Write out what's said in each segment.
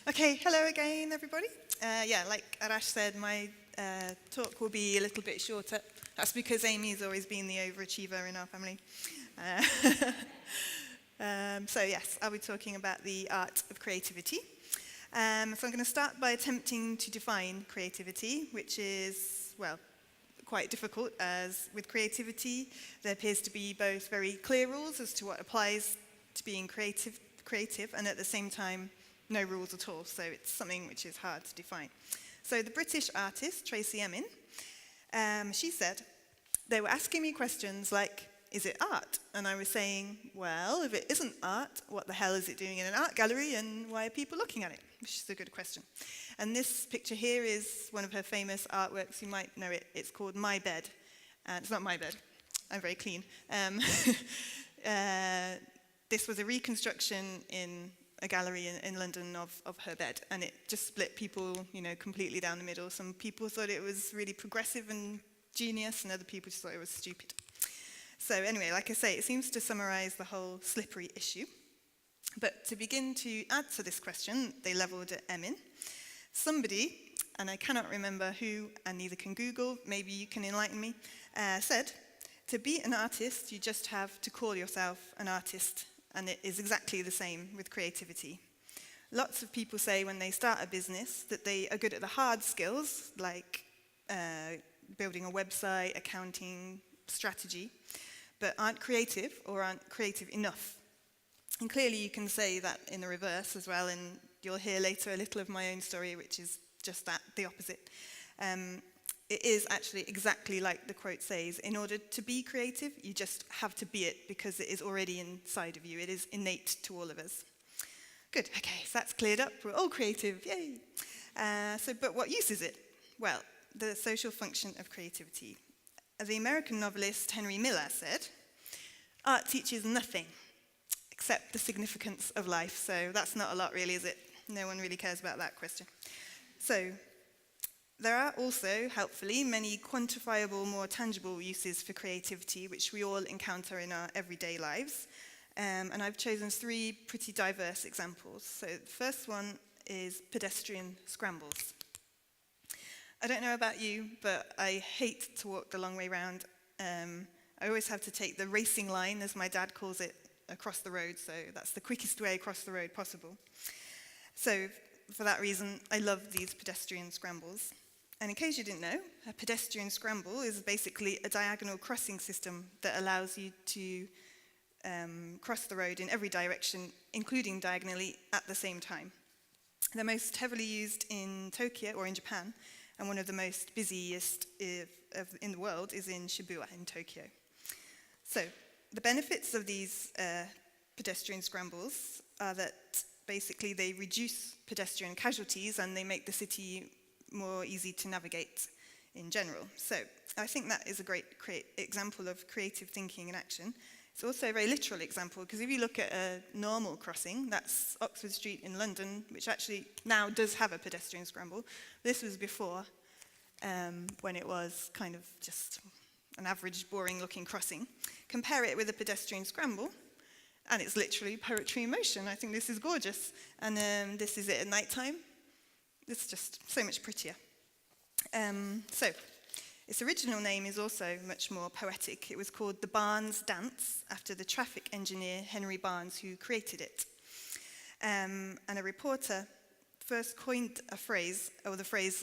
Okay, hello again, everybody. Like Arash said, my talk will be a little bit shorter. That's because Amy's always been the overachiever in our family. Yes, I'll be talking about the art of creativity. So I'm going to start by attempting to define creativity, which is, well, quite difficult, as with creativity, there appears to be both very clear rules as to what applies to being creative, and at the same time, no rules at all, so it's something which is hard to define. So the British artist, Tracey Emin, she said, they were asking me questions like, is it art? And I was saying, well, if it isn't art, what the hell is it doing in an art gallery, and why are people looking at it? Which is a good question. And this picture here is one of her famous artworks. You might know it. It's called My Bed. And it's not my bed. I'm very clean. This was a reconstruction in a gallery in London of her bed, and it just split people, completely down the middle. Some people thought it was really progressive and genius, and other people just thought it was stupid. So anyway, like I say, it seems to summarize the whole slippery issue. But to begin to answer this question, they leveled at Emin. Somebody, and I cannot remember who, and neither can Google, maybe you can enlighten me, said, to be an artist, you just have to call yourself an artist. And it is exactly the same with creativity. Lots of people say when they start a business that they are good at the hard skills, like building a website, accounting, strategy, but aren't creative or aren't creative enough. And clearly you can say that in the reverse as well, and you'll hear later a little of my own story, which is just that, the opposite. It is actually exactly like the quote says. In order to be creative, you just have to be it because it is already inside of you. It is innate to all of us. Good, okay, so that's cleared up. We're all creative, yay. But what use is it? Well, the social function of creativity. The American novelist Henry Miller said, art teaches nothing except the significance of life. So that's not a lot really, is it? No one really cares about that question. So, there are also, helpfully, many quantifiable, more tangible uses for creativity, which we all encounter in our everyday lives. And I've chosen three pretty diverse examples. So the first one is pedestrian scrambles. I don't know about you, but I hate to walk the long way round. I always have to take the racing line, as my dad calls it, across the road. So that's the quickest way across the road possible. So for that reason, I love these pedestrian scrambles. And in case you didn't know, a pedestrian scramble is basically a diagonal crossing system that allows you to cross the road in every direction, including diagonally at the same time. They're most heavily used in Tokyo, or in Japan, and one of the most busiest in the world is in Shibuya in Tokyo. So the benefits of these pedestrian scrambles are that basically they reduce pedestrian casualties and they make the city more easy to navigate in general. So I think that is a great example of creative thinking in action. It's also a very literal example, because if you look at a normal crossing, that's Oxford Street in London, which actually now does have a pedestrian scramble. This was before, when it was kind of just an average, boring-looking crossing. Compare it with a pedestrian scramble, and it's literally poetry in motion. I think this is gorgeous. And this is it at night time. It's just so much prettier. So, its original name is also much more poetic. It was called the Barnes Dance, after the traffic engineer Henry Barnes, who created it. And a reporter first coined the phrase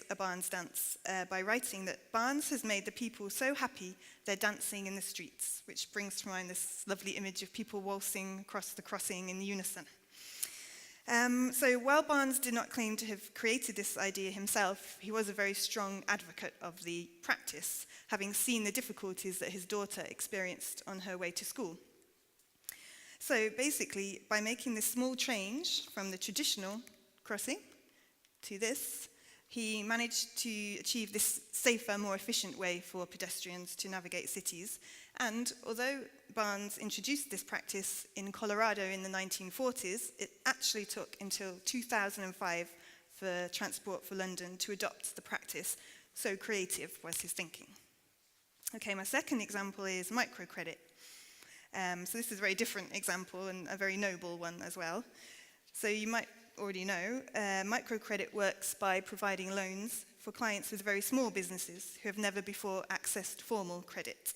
a Barnes Dance, by writing that Barnes has made the people so happy they're dancing in the streets, which brings to mind this lovely image of people waltzing across the crossing in unison. So while Barnes did not claim to have created this idea himself, he was a very strong advocate of the practice, having seen the difficulties that his daughter experienced on her way to school. So basically, by making this small change from the traditional crossing to this, he managed to achieve this safer, more efficient way for pedestrians to navigate cities. And although Barnes introduced this practice in Colorado in the 1940s, it actually took until 2005 for Transport for London to adopt the practice. So creative was his thinking. Okay, my second example is microcredit. So this is a very different example and a very noble one as well. So you might already know, microcredit works by providing loans for clients with very small businesses who have never before accessed formal credit.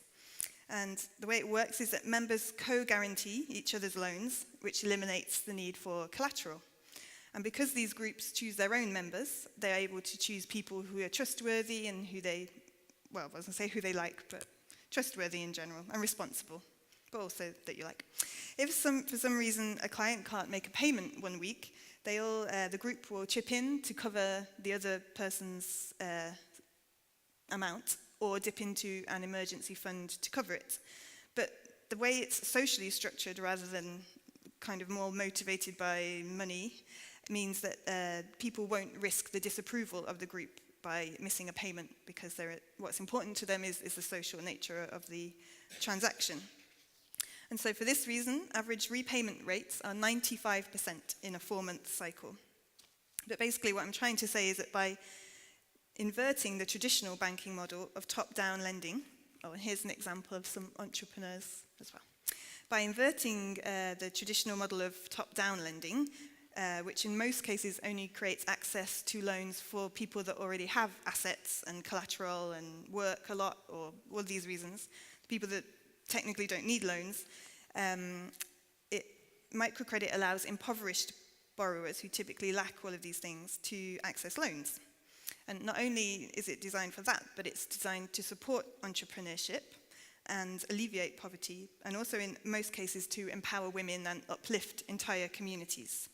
And the way it works is that members co-guarantee each other's loans, which eliminates the need for collateral. And because these groups choose their own members, they're able to choose people who are trustworthy and who they, well, I was going to say who they like, but trustworthy in general and responsible, but also that you like. If for some reason a client can't make a payment one week, the group will chip in to cover the other person's amount or dip into an emergency fund to cover it. But the way it's socially structured rather than kind of more motivated by money means that people won't risk the disapproval of the group by missing a payment because what's important to them is the social nature of the transaction. And so for this reason, average repayment rates are 95% in a 4-month cycle. But basically what I'm trying to say is that by inverting the traditional banking model of top-down lending, and here's an example of some entrepreneurs as well. By inverting the traditional model of top-down lending, which in most cases only creates access to loans for people that already have assets and collateral and work a lot, or all these reasons, people that technically don't need loans, microcredit allows impoverished borrowers who typically lack all of these things to access loans. And not only is it designed for that, but it's designed to support entrepreneurship and alleviate poverty, and also in most cases to empower women and uplift entire communities.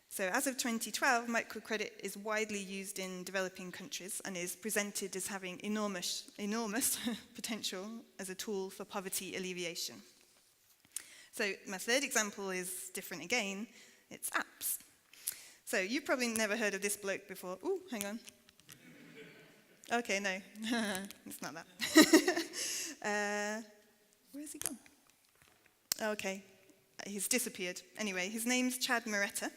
So as of 2012, microcredit is widely used in developing countries and is presented as having enormous potential as a tool for poverty alleviation. So my third example is different again. It's apps. So you've probably never heard of this bloke before. Ooh, hang on. Okay, no, it's not that. Where's he gone? Okay, he's disappeared. Anyway, his name's Chad Moretta.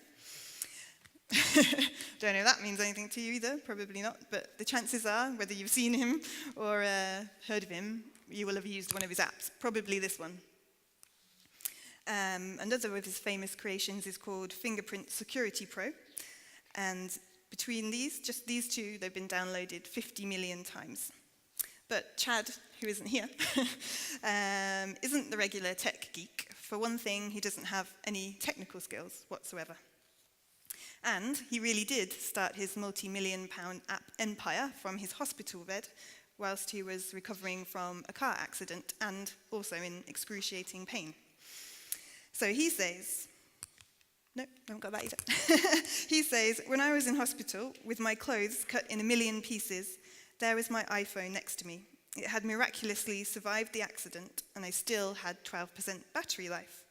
Don't know if that means anything to you either, probably not, but the chances are, whether you've seen him or heard of him, you will have used one of his apps, probably this one. Another of his famous creations is called Fingerprint Security Pro, and between just these two, they've been downloaded 50 million times. But Chad, who isn't here, isn't the regular tech geek. For one thing, he doesn't have any technical skills whatsoever. And he really did start his multi-million-pound app empire from his hospital bed whilst he was recovering from a car accident and also in excruciating pain. So he says, no, I haven't got that either. He says, when I was in hospital with my clothes cut in a million pieces, there was my iPhone next to me. It had miraculously survived the accident and I still had 12% battery life.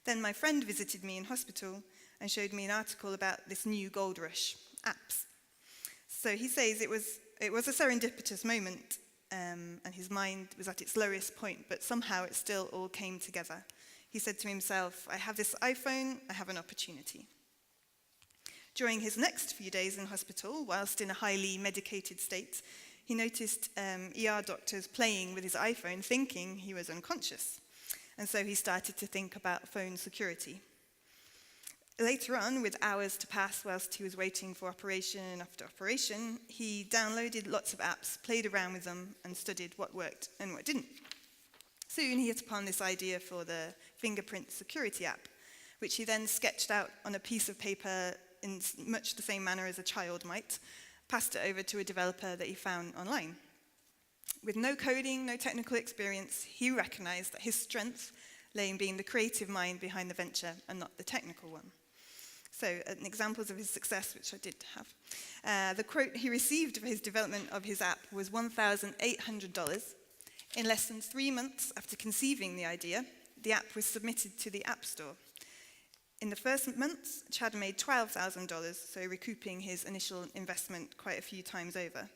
Then my friend visited me in hospital and showed me an article about this new gold rush, apps. So he says it was a serendipitous moment, and his mind was at its lowest point, but somehow it still all came together. He said to himself, I have this iPhone, I have an opportunity. During his next few days in hospital, whilst in a highly medicated state, he noticed ER doctors playing with his iPhone, thinking he was unconscious. And so he started to think about phone security. Later on, with hours to pass whilst he was waiting for operation after operation, he downloaded lots of apps, played around with them, and studied what worked and what didn't. Soon he hit upon this idea for the Fingerprint Security app, which he then sketched out on a piece of paper in much the same manner as a child might, passed it over to a developer that he found online. With no coding, no technical experience, he recognized that his strength lay in being the creative mind behind the venture and not the technical one. So, examples of his success, which I did have. The quote he received for his development of his app was $1,800. In less than 3 months after conceiving the idea, the app was submitted to the App Store. In the first months, Chad made $12,000, so recouping his initial investment quite a few times over.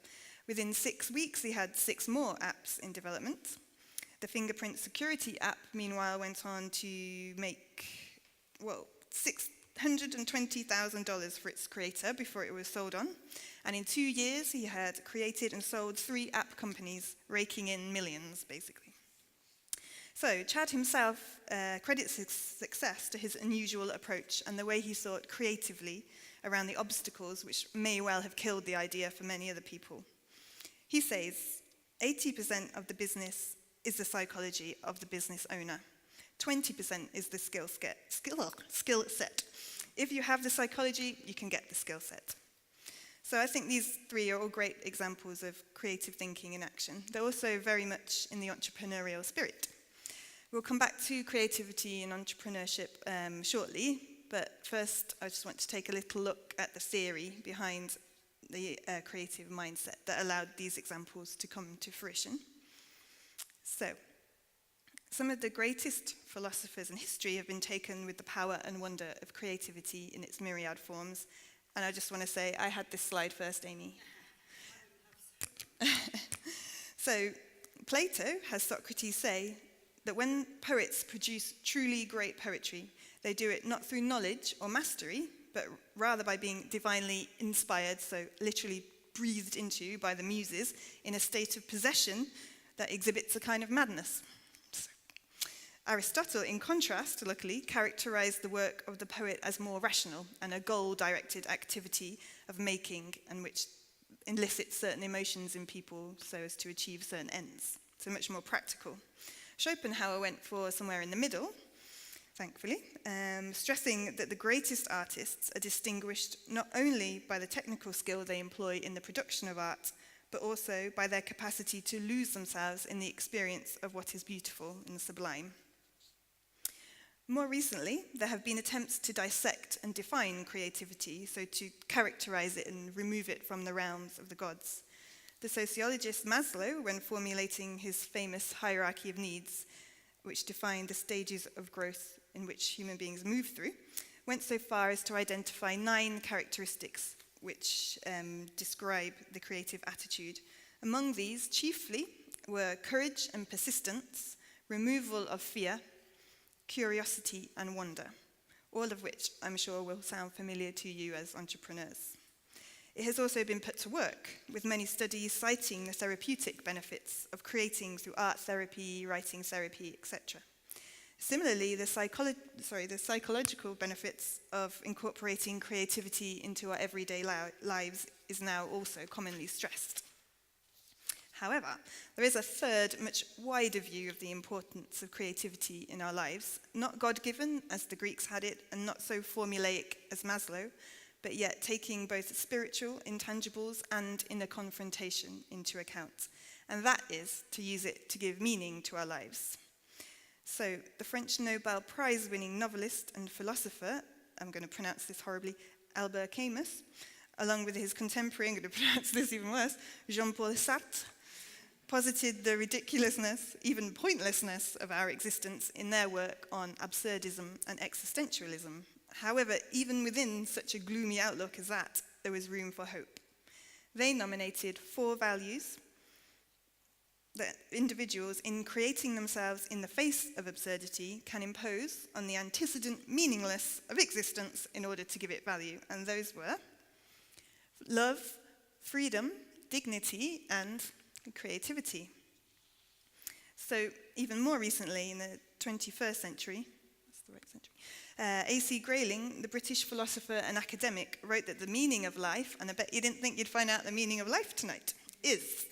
Within 6 weeks, he had 6 more apps in development. The Fingerprint Security app, meanwhile, went on to make, $620,000 for its creator before it was sold on. And in 2 years, he had created and sold 3 app companies, raking in millions, basically. So Chad himself credits his success to his unusual approach and the way he thought creatively around the obstacles which may well have killed the idea for many other people. He says, 80% of the business is the psychology of the business owner. 20% is the skill set. If you have the psychology, you can get the skill set. So I think these three are all great examples of creative thinking in action. They're also very much in the entrepreneurial spirit. We'll come back to creativity and entrepreneurship shortly, but first I just want to take a little look at the theory behind the creative mindset that allowed these examples to come to fruition. So, some of the greatest philosophers in history have been taken with the power and wonder of creativity in its myriad forms. And I just want to say, I had this slide first, Amy. So, Plato has Socrates say that when poets produce truly great poetry, they do it not through knowledge or mastery, but rather by being divinely inspired, so literally breathed into by the muses in a state of possession that exhibits a kind of madness. Aristotle, in contrast, luckily, characterized the work of the poet as more rational and a goal-directed activity of making, and which elicits certain emotions in people so as to achieve certain ends. So much more practical. Schopenhauer went for somewhere in the middle, thankfully, stressing that the greatest artists are distinguished not only by the technical skill they employ in the production of art, but also by their capacity to lose themselves in the experience of what is beautiful and sublime. More recently, there have been attempts to dissect and define creativity, so to characterize it and remove it from the realms of the gods. The sociologist Maslow, when formulating his famous hierarchy of needs, which defined the stages of growth in which human beings move through, went so far as to identify 9 characteristics which describe the creative attitude. Among these, chiefly, were courage and persistence, removal of fear, curiosity and wonder, all of which I'm sure will sound familiar to you as entrepreneurs. It has also been put to work, with many studies citing the therapeutic benefits of creating through art therapy, writing therapy, etc. Similarly, the psychological benefits of incorporating creativity into our everyday lives is now also commonly stressed. However, there is a third, much wider view of the importance of creativity in our lives, not God-given, as the Greeks had it, and not so formulaic as Maslow, but yet taking both spiritual intangibles and inner confrontation into account. And that is to use it to give meaning to our lives. So, the French Nobel Prize-winning novelist and philosopher, I'm going to pronounce this horribly, Albert Camus, along with his contemporary, I'm going to pronounce this even worse, Jean-Paul Sartre, posited the ridiculousness, even pointlessness of our existence in their work on absurdism and existentialism. However, even within such a gloomy outlook as that, there was room for hope. They nominated 4 values that individuals, in creating themselves in the face of absurdity, can impose on the antecedent meaningless of existence in order to give it value. And those were love, freedom, dignity, and creativity. So even more recently, in the 21st century, that's the right century, A.C. Grayling, the British philosopher and academic, wrote that the meaning of life, and I bet you didn't think you'd find out the meaning of life tonight, is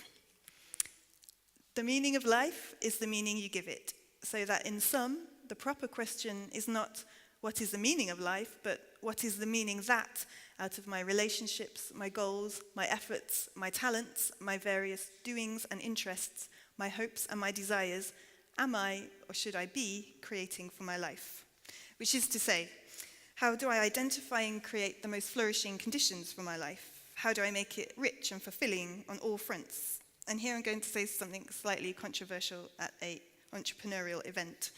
the meaning of life is the meaning you give it. So that in sum, the proper question is not what is the meaning of life, but what is the meaning that, out of my relationships, my goals, my efforts, my talents, my various doings and interests, my hopes and my desires, am I or should I be creating for my life? Which is to say, how do I identify and create the most flourishing conditions for my life? How do I make it rich and fulfilling on all fronts? And here I'm going to say something slightly controversial at an entrepreneurial event.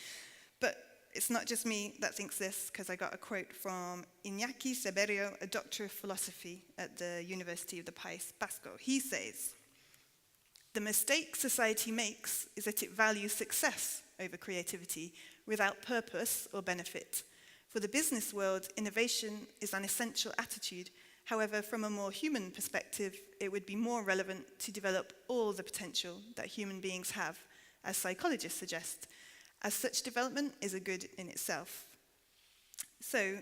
But it's not just me that thinks this, because I got a quote from Iñaki Seberio, a doctor of philosophy at the University of the País Vasco. He says, "The mistake society makes is that it values success over creativity without purpose or benefit. For the business world, innovation is an essential attitude. However, from a more human perspective, it would be more relevant to develop all the potential that human beings have, as psychologists suggest, as such development is a good in itself. So,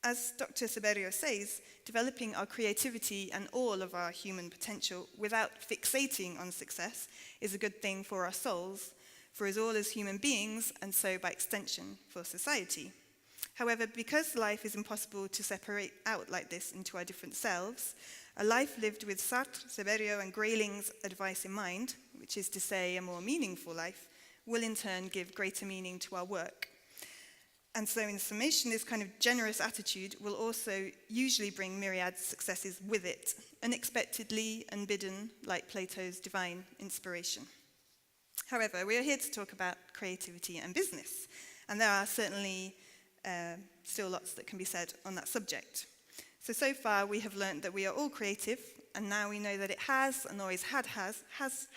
as Dr. Saberio says, developing our creativity and all of our human potential without fixating on success is a good thing for our souls, for us all as human beings, and so by extension for society. However, because life is impossible to separate out like this into our different selves, a life lived with Sartre, Saberio and Grayling's advice in mind, which is to say a more meaningful life, will in turn give greater meaning to our work. And so in summation, this kind of generous attitude will also usually bring myriad successes with it, unexpectedly unbidden, like Plato's divine inspiration. However, we are here to talk about creativity and business, and there are certainly still lots that can be said on that subject. So far we have learned that we are all creative, and now we know that it has, and always has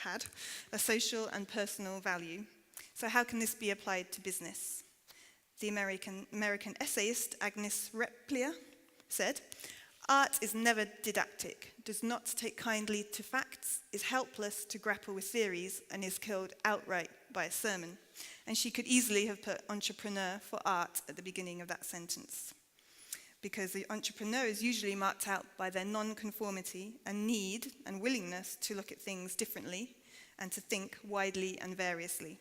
had, a social and personal value. So how can this be applied to business? The American essayist Agnes Repplier said, "Art is never didactic, does not take kindly to facts, is helpless to grapple with theories, and is killed outright by a sermon." And she could easily have put entrepreneur for art at the beginning of that sentence, because the entrepreneur is usually marked out by their non-conformity and need and willingness to look at things differently and to think widely and variously.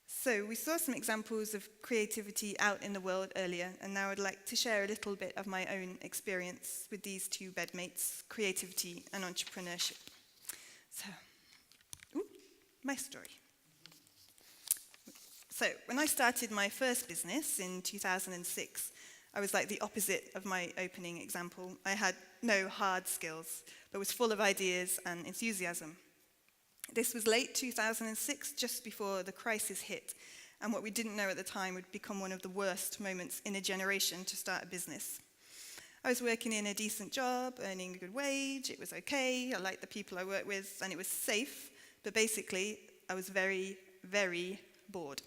So we saw some examples of creativity out in the world earlier, and now I'd like to share a little bit of my own experience with these two bedmates, creativity and entrepreneurship. So, my story. So when I started my first business in 2006, I was like the opposite of my opening example. I had no hard skills, but was full of ideas and enthusiasm. This was late 2006, just before the crisis hit, and what we didn't know at the time would become one of the worst moments in a generation to start a business. I was working in a decent job, earning a good wage, it was okay, I liked the people I worked with, and it was safe, but basically I was very, very bored.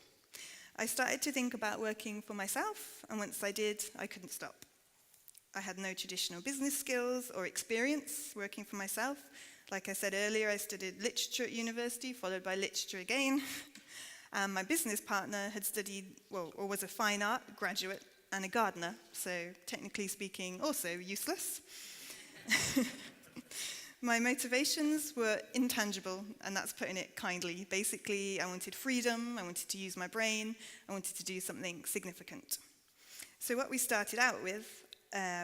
I started to think about working for myself, and once I did, I couldn't stop. I had no traditional business skills or experience working for myself. Like I said earlier, I studied literature at university, followed by literature again. And my business partner had studied, or was a fine art graduate and a gardener, so technically speaking, also useless. My motivations were intangible, and that's putting it kindly. Basically, I wanted freedom, I wanted to use my brain, I wanted to do something significant. So what we started out with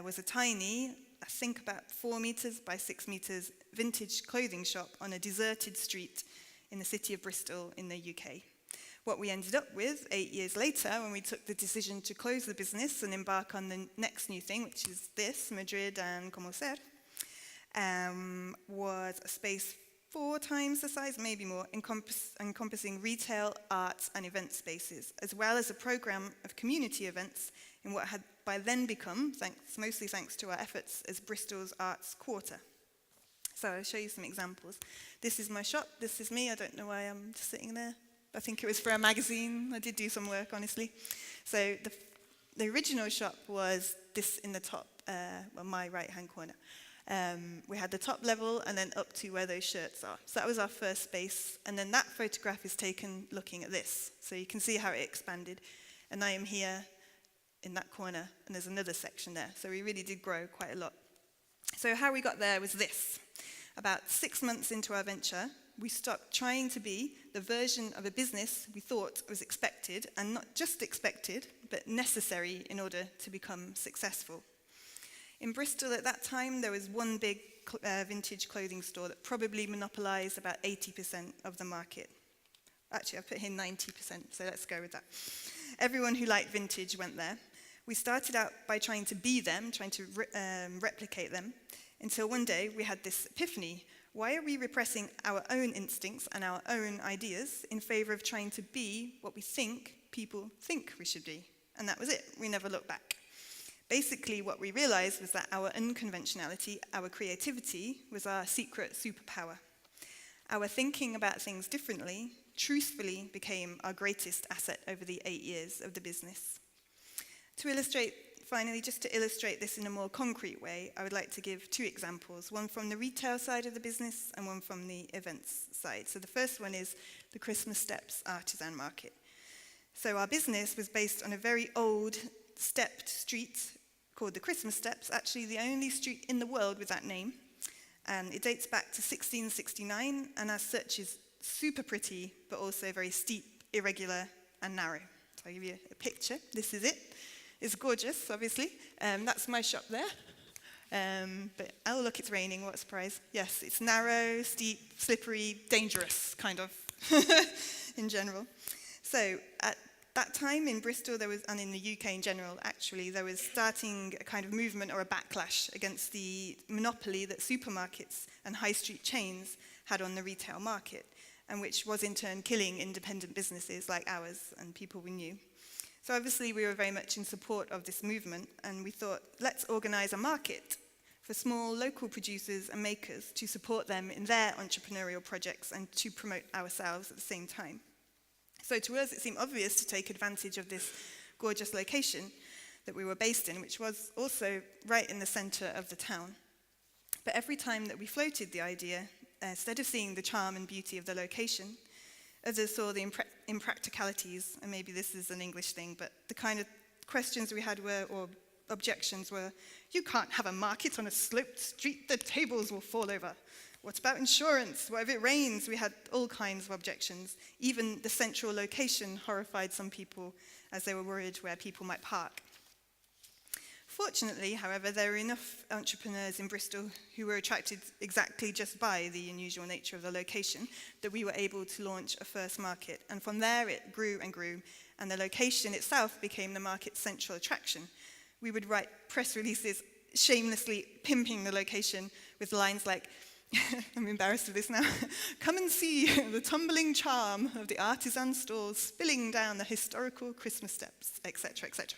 was a tiny, I think about 4 meters by 6 meters, vintage clothing shop on a deserted street in the city of Bristol in the UK. What we ended up with 8 years later, when we took the decision to close the business and embark on the next new thing, which is this, Madrid and Como Ser, was a space 4 times the size, maybe more, encompassing retail, arts and event spaces, as well as a program of community events in what had by then become, mostly thanks to our efforts, as Bristol's Arts Quarter. So I'll show you some examples. This is my shop, this is me, I don't know why I'm just sitting there. I think it was for a magazine, I did do some work, honestly. So the original shop was this in the top, my right-hand corner. We had the top level and then up to where those shirts are. So that was our first space, and then that photograph is taken looking at this. So you can see how it expanded, and I am here in that corner, and there's another section there. So we really did grow quite a lot. So how we got there was this. About 6 months into our venture, we stopped trying to be the version of a business we thought was expected, and not just expected, but necessary in order to become successful. In Bristol at that time, there was one big vintage clothing store that probably monopolized about 80% of the market. Actually, I put here 90%, so let's go with that. Everyone who liked vintage went there. We started out by trying to be them, trying to replicate them, until one day we had this epiphany. Why are we repressing our own instincts and our own ideas in favor of trying to be what we think people think we should be? And that was it. We never looked back. Basically, what we realized was that our unconventionality, our creativity, was our secret superpower. Our thinking about things differently, truthfully, became our greatest asset over the 8 years of the business. To illustrate, finally, just to illustrate this in a more concrete way, I would like to give 2 examples, one from the retail side of the business and one from the events side. So the first one is the Christmas Steps Artisan Market. So our business was based on a very old stepped street called the Christmas Steps, actually the only street in the world with that name. And it dates back to 1669, and as such is super pretty, but also very steep, irregular, and narrow. So I'll give you a picture. This is it. It's gorgeous, obviously. That's my shop there. But oh look, it's raining, what a surprise. Yes, it's narrow, steep, slippery, dangerous, kind of, in general. So at that time in Bristol, and in the UK in general, actually, there was starting a kind of movement or a backlash against the monopoly that supermarkets and high street chains had on the retail market, and which was in turn killing independent businesses like ours and people we knew. So obviously we were very much in support of this movement, and we thought, let's organise a market for small local producers and makers to support them in their entrepreneurial projects and to promote ourselves at the same time. So to us it seemed obvious to take advantage of this gorgeous location that we were based in, which was also right in the centre of the town. But every time that we floated the idea, instead of seeing the charm and beauty of the location, others saw the impracticalities, and maybe this is an English thing, but the kind of questions we had were, or objections were, you can't have a market on a sloped street, the tables will fall over. What about insurance? What if it rains? We had all kinds of objections. Even the central location horrified some people as they were worried where people might park. Fortunately, however, there were enough entrepreneurs in Bristol who were attracted exactly just by the unusual nature of the location that we were able to launch a first market. And from there it grew and grew, and the location itself became the market's central attraction. We would write press releases shamelessly pimping the location with lines like, I'm embarrassed of this now, come and see the tumbling charm of the artisan stalls spilling down the historical Christmas steps, etc., etc.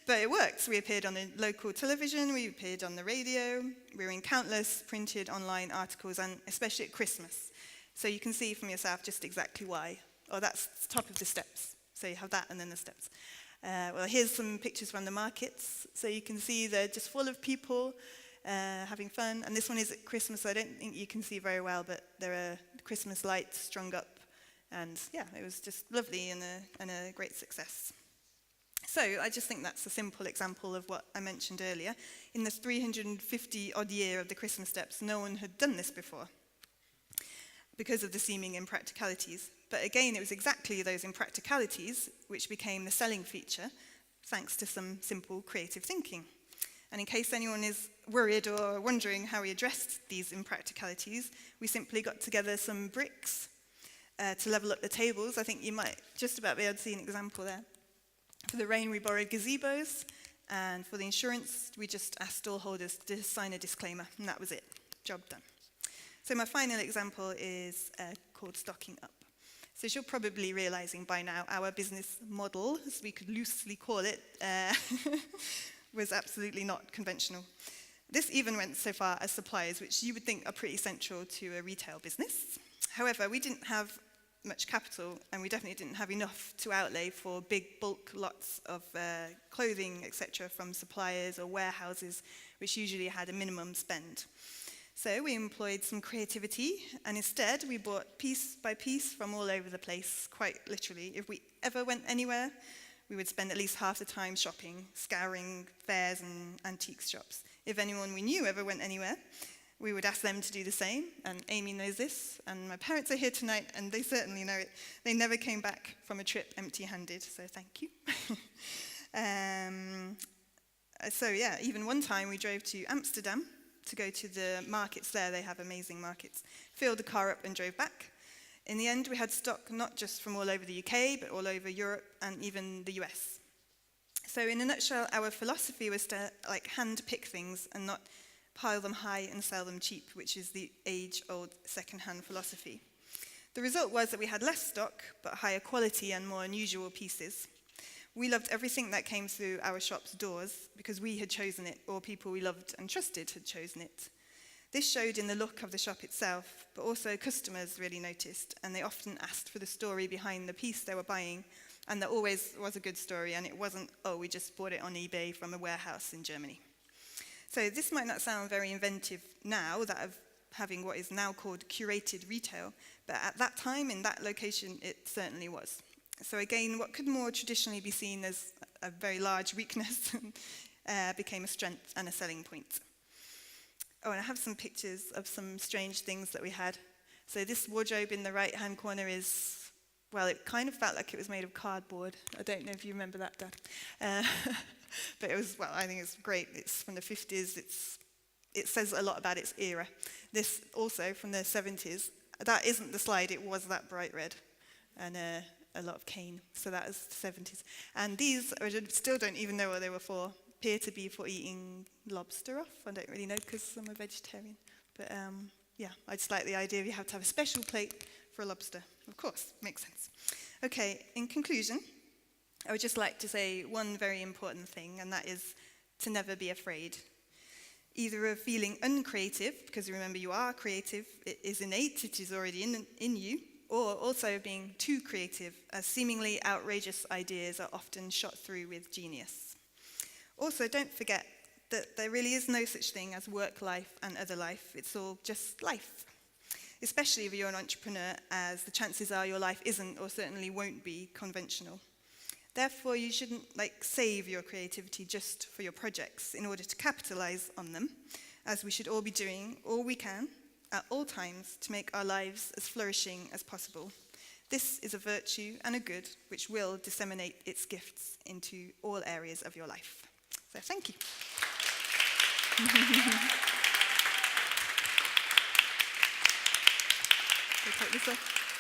But it worked. We appeared on the local television, we appeared on the radio, we were in countless printed online articles, and especially at Christmas. So you can see from yourself just exactly why. Oh, that's the top of the steps. So you have that and then the steps. Well, here's some pictures from the markets. So you can see they're just full of people having fun. And this one is at Christmas, so I don't think you can see very well, but there are Christmas lights strung up. And yeah, it was just lovely and a great success. So I just think that's a simple example of what I mentioned earlier. In the 350-odd year of the Christmas steps, no one had done this before because of the seeming impracticalities. But again, it was exactly those impracticalities which became the selling feature, thanks to some simple creative thinking. And in case anyone is worried or wondering how we addressed these impracticalities, we simply got together some bricks to level up the tables. I think you might just about be able to see an example there. For the rain, we borrowed gazebos, and for the insurance, we just asked stallholders to sign a disclaimer, and that was it. Job done. So my final example is called stocking up. So as you're probably realizing by now, our business model, as we could loosely call it, was absolutely not conventional. This even went so far as suppliers, which you would think are pretty central to a retail business. However, we didn't have much capital, and we definitely didn't have enough to outlay for big bulk lots of clothing, etc., from suppliers or warehouses, which usually had a minimum spend. So we employed some creativity, and instead we bought piece by piece from all over the place, quite literally. If we ever went anywhere, we would spend at least half the time shopping, scouring fairs and antiques shops. If anyone we knew ever went anywhere, we would ask them to do the same, and Amy knows this, and my parents are here tonight, and they certainly know it. They never came back from a trip empty-handed, so thank you. So yeah, even one time we drove to Amsterdam to go to the markets there. They have amazing markets. Filled the car up and drove back. In the end, we had stock not just from all over the UK, but all over Europe and even the US. So in a nutshell, our philosophy was to hand-pick things and not pile them high and sell them cheap, which is the age-old second-hand philosophy. The result was that we had less stock, but higher quality and more unusual pieces. We loved everything that came through our shop's doors because we had chosen it, or people we loved and trusted had chosen it. This showed in the look of the shop itself, but also customers really noticed, and they often asked for the story behind the piece they were buying, and there always was a good story, and it wasn't, oh, we just bought it on eBay from a warehouse in Germany. So this might not sound very inventive now, that of having what is now called curated retail, but at that time, in that location, it certainly was. So again, what could more traditionally be seen as a very large weakness became a strength and a selling point. Oh, and I have some pictures of some strange things that we had. So this wardrobe in the right-hand corner is, well, it kind of felt like it was made of cardboard. I don't know if you remember that, Dad. But it was, well, I think it's great. It's from the 50s. It says a lot about its era. This also from the 70s. That isn't the slide. It was that bright red. And a lot of cane. So that is the 70s. And these, I still don't even know what they were for. Appear to be for eating lobster off. I don't really know because I'm a vegetarian. But yeah, I just like the idea of you have to have a special plate for a lobster. Of course, makes sense. Okay, in conclusion, I would just like to say one very important thing, and that is to never be afraid. Either of feeling uncreative, because remember you are creative, it is innate, it is already in you, or also being too creative, as seemingly outrageous ideas are often shot through with genius. Also, don't forget that there really is no such thing as work life and other life. It's all just life. Especially if you're an entrepreneur, as the chances are your life isn't or certainly won't be conventional. Therefore, you shouldn't save your creativity just for your projects in order to capitalize on them, as we should all be doing all we can at all times to make our lives as flourishing as possible. This is a virtue and a good which will disseminate its gifts into all areas of your life. So thank you. We'll take this off.